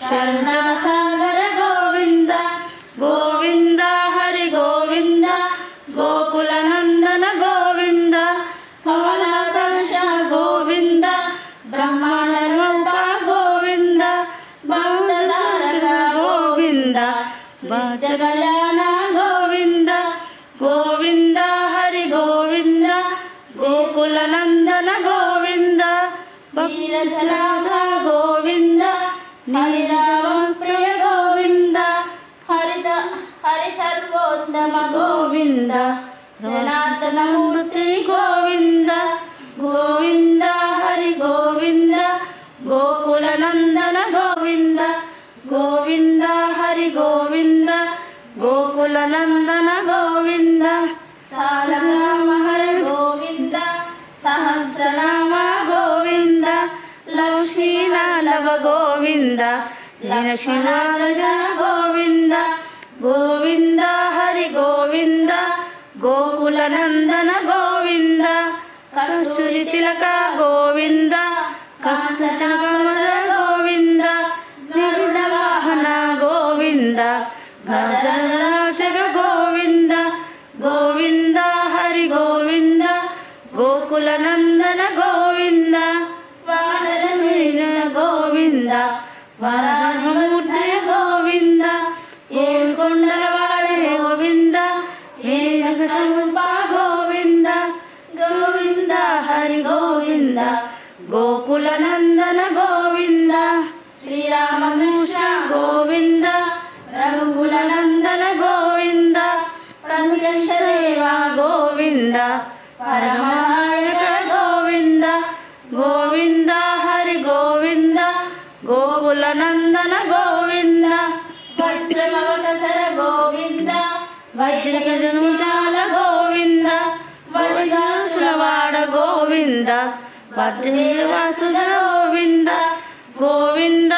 शरणसागर गोविंद गोविंद हरि गोविंद गोकुलनंदन गोविंद कमलाकर्ष गोविंद ब्रह्मांड गोविंद भक्तदाशक गोविंद भक्तकल्याण गोविंद गोविंद हरि गोविंद गोकुलनंदन गोविंद वीरशलाभ गोविंद हरिराम प्रिय गोविंद हरि सर्वोत्तम गोविंद जनार्दन मूर्ति गोविंद गोविंद हरि गोविंद गोकुलनंदन गोविंद गोविंद हरि गोविंद गोकुलनंदन गोविंद सालग्राम हरि गोविंद सहस्रनाम गोविंद लक्ष्मीनालव गोविंद लक्ष्मीनाथ गोविंद गोविंद हरि गोविंद गोकुलनंदन गोविंद कस्तूरी तिलक गोविंद कस्तूरकमल गोविंद गरुडवाहन गोविंद गजराजक गोविंद गोविंद हरि गोविंद गोकुलनंदन गोविंद वानरसेन गोविंद वराहमूर्ति गोविंद ఏడుకొండలవాడే గోవింద ఏకశిలరూప గోవింద గోవింద హరి గోవింద గోకులనందన గోవింద శ్రీరామకృష్ణ గోవింద రఘుకులనందన గోవింద ప్రత్యక్ష దేవ గోవింద పరమాయక గోవింద గోవింద హరి గోవింద గోకులనందన గోవింద వజ్రమవకచర గోవింద వజ్రకజనుతాల గోవింద వడిగాసులవాడ గోవింద వజ్రవాసుద గోవింద గోవింద